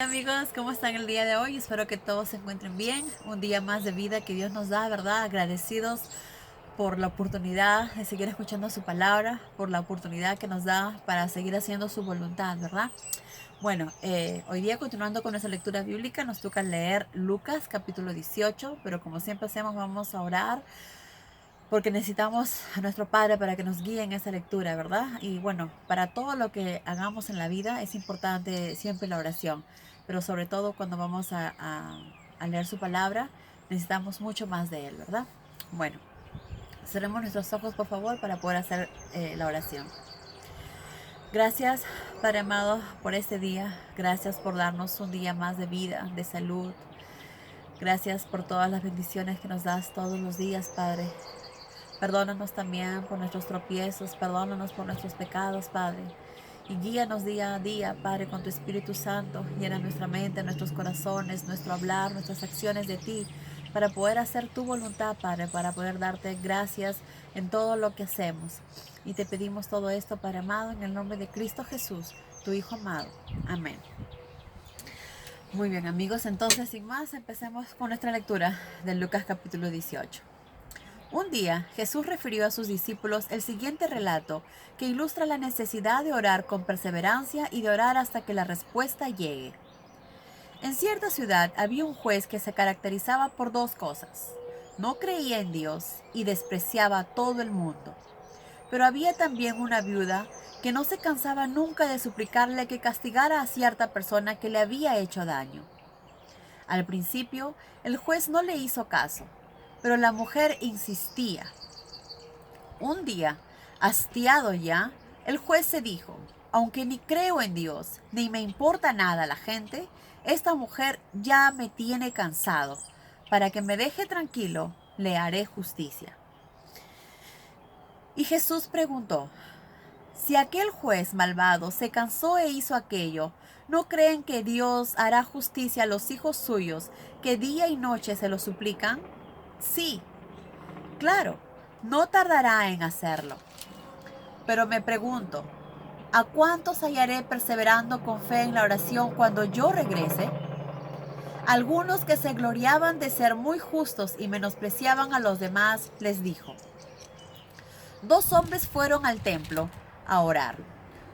Amigos, ¿cómo están el día de hoy? Espero que todos se encuentren bien. Un día más de vida que Dios nos da, ¿verdad? Agradecidos por la oportunidad de seguir escuchando su palabra, por la oportunidad que nos da para seguir haciendo su voluntad, ¿verdad? Bueno, hoy día continuando con nuestra lectura bíblica, nos toca leer Lucas capítulo 18, pero como siempre hacemos, vamos a orar porque necesitamos a nuestro Padre para que nos guíe en esa lectura, ¿verdad? Y bueno, para todo lo que hagamos en la vida es importante siempre la oración, pero sobre todo cuando vamos a leer su palabra, necesitamos mucho más de Él, ¿verdad? Bueno, cerremos nuestros ojos, por favor, para poder hacer la oración. Gracias, Padre amado, por este día. Gracias por darnos un día más de vida, de salud. Gracias por todas las bendiciones que nos das todos los días, Padre. Perdónanos también por nuestros tropiezos, perdónanos por nuestros pecados, Padre. Y guíanos día a día, Padre, con tu Espíritu Santo. Llena nuestra mente, nuestros corazones, nuestro hablar, nuestras acciones de ti, para poder hacer tu voluntad, Padre, para poder darte gracias en todo lo que hacemos. Y te pedimos todo esto, Padre amado, en el nombre de Cristo Jesús, tu Hijo amado. Amén. Muy bien, amigos, entonces, sin más, empecemos con nuestra lectura de Lucas capítulo 18. Un día Jesús refirió a sus discípulos el siguiente relato que ilustra la necesidad de orar con perseverancia y de orar hasta que la respuesta llegue. En cierta ciudad había un juez que se caracterizaba por dos cosas. No creía en Dios y despreciaba a todo el mundo. Pero había también una viuda que no se cansaba nunca de suplicarle que castigara a cierta persona que le había hecho daño. Al principio, el juez no le hizo caso, pero la mujer insistía. Un día, hastiado ya, el juez se dijo, aunque ni creo en Dios, ni me importa nada la gente, esta mujer ya me tiene cansado. Para que me deje tranquilo, le haré justicia. Y Jesús preguntó, si aquel juez malvado se cansó e hizo aquello, ¿no creen que Dios hará justicia a los hijos suyos que día y noche se lo suplican? Sí, claro, no tardará en hacerlo. Pero me pregunto, ¿a cuántos hallaré perseverando con fe en la oración cuando yo regrese? Algunos que se gloriaban de ser muy justos y menospreciaban a los demás, les dijo. Dos hombres fueron al templo a orar.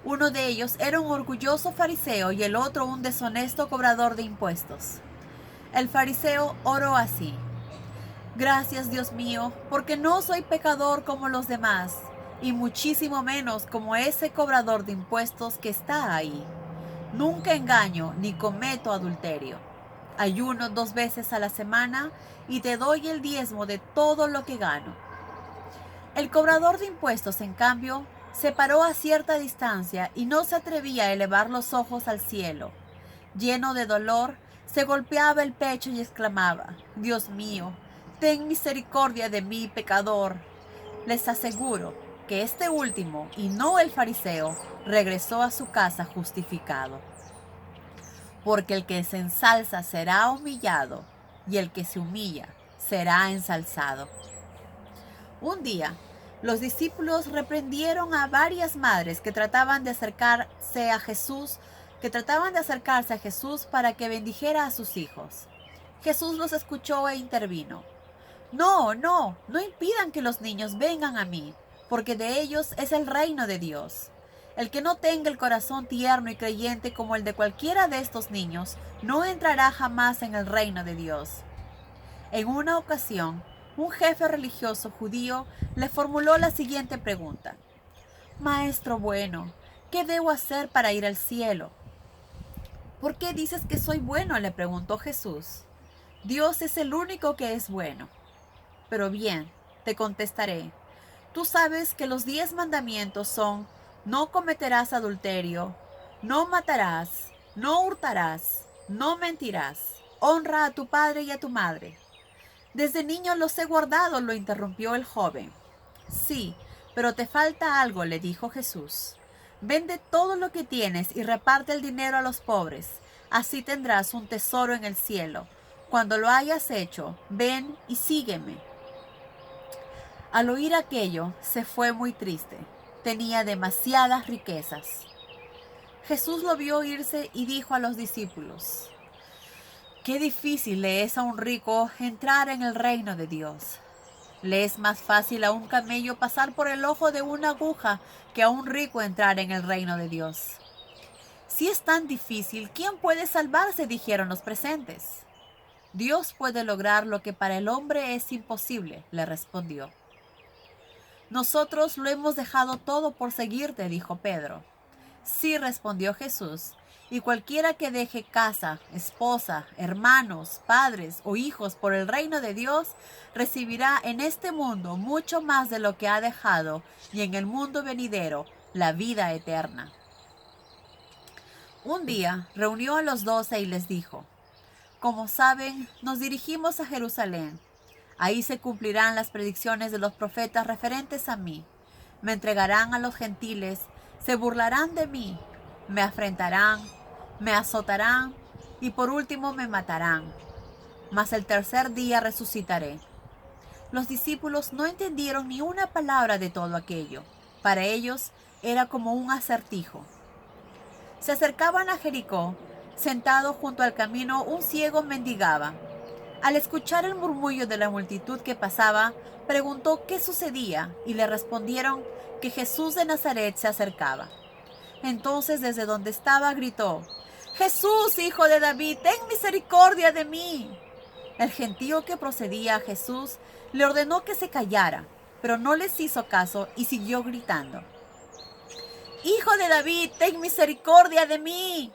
Uno de ellos era un orgulloso fariseo y el otro un deshonesto cobrador de impuestos. El fariseo oró así. Gracias, Dios mío, porque no soy pecador como los demás, y muchísimo menos como ese cobrador de impuestos que está ahí. Nunca engaño ni cometo adulterio. Ayuno 2 veces a la semana y te doy el diezmo de todo lo que gano. El cobrador de impuestos, en cambio, se paró a cierta distancia y no se atrevía a elevar los ojos al cielo. Lleno de dolor, se golpeaba el pecho y exclamaba, Dios mío, ten misericordia de mí, pecador. Les aseguro que este último, y no el fariseo, regresó a su casa justificado. Porque el que se ensalza será humillado, y el que se humilla será ensalzado. Un día, los discípulos reprendieron a varias madres que trataban de acercarse a Jesús, para que bendijera a sus hijos. Jesús los escuchó e intervino. No impidan que los niños vengan a mí, porque de ellos es el reino de Dios. El que no tenga el corazón tierno y creyente como el de cualquiera de estos niños, no entrará jamás en el reino de Dios. En una ocasión, un jefe religioso judío le formuló la siguiente pregunta. Maestro bueno, ¿qué debo hacer para ir al cielo? ¿Por qué dices que soy bueno?, le preguntó Jesús. Dios es el único que es bueno. Pero bien, te contestaré. Tú sabes que los 10 mandamientos son, no cometerás adulterio, no matarás, no hurtarás, no mentirás, honra a tu padre y a tu madre. Desde niño los he guardado, lo interrumpió el joven. Sí, pero te falta algo, le dijo Jesús. Vende todo lo que tienes y reparte el dinero a los pobres. Así tendrás un tesoro en el cielo. Cuando lo hayas hecho, ven y sígueme. Al oír aquello, se fue muy triste. Tenía demasiadas riquezas. Jesús lo vio irse y dijo a los discípulos: qué difícil le es a un rico entrar en el reino de Dios. Le es más fácil a un camello pasar por el ojo de una aguja que a un rico entrar en el reino de Dios. Si es tan difícil, ¿quién puede salvarse?, dijeron los presentes. Dios puede lograr lo que para el hombre es imposible, le respondió. Nosotros lo hemos dejado todo por seguirte, dijo Pedro. Sí, respondió Jesús, y cualquiera que deje casa, esposa, hermanos, padres o hijos por el reino de Dios, recibirá en este mundo mucho más de lo que ha dejado, y en el mundo venidero la vida eterna. Un día reunió a los 12 y les dijo: como saben, nos dirigimos a Jerusalén. Ahí se cumplirán las predicciones de los profetas referentes a mí. Me entregarán a los gentiles, se burlarán de mí, me afrentarán, me azotarán y por último me matarán. Mas el tercer día resucitaré. Los discípulos no entendieron ni una palabra de todo aquello. Para ellos era como un acertijo. Se acercaban a Jericó. Sentado junto al camino, un ciego mendigaba. Al escuchar el murmullo de la multitud que pasaba, preguntó qué sucedía y le respondieron que Jesús de Nazaret se acercaba. Entonces desde donde estaba gritó: Jesús, hijo de David, ten misericordia de mí. El gentío que procedía a Jesús le ordenó que se callara, pero no les hizo caso y siguió gritando: Hijo de David, ten misericordia de mí.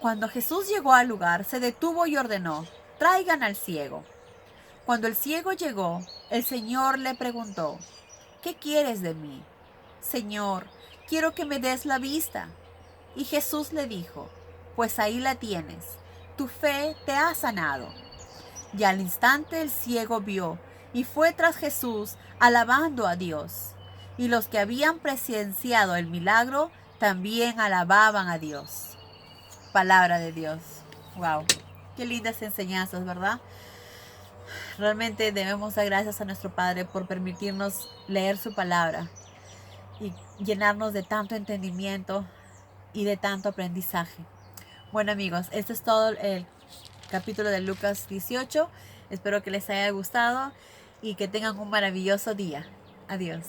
Cuando Jesús llegó al lugar, se detuvo y ordenó: traigan al ciego. Cuando el ciego llegó, el Señor le preguntó: ¿qué quieres de mí? Señor, quiero que me des la vista. Y Jesús le dijo: pues ahí la tienes, tu fe te ha sanado. Y al instante el ciego vio y fue tras Jesús, alabando a Dios. Y los que habían presenciado el milagro también alababan a Dios. Palabra de Dios. Wow, qué lindas enseñanzas, ¿verdad? Realmente debemos dar gracias a nuestro Padre por permitirnos leer su palabra y llenarnos de tanto entendimiento y de tanto aprendizaje. Bueno, amigos, este es todo el capítulo de Lucas 18. Espero que les haya gustado y que tengan un maravilloso día. Adiós.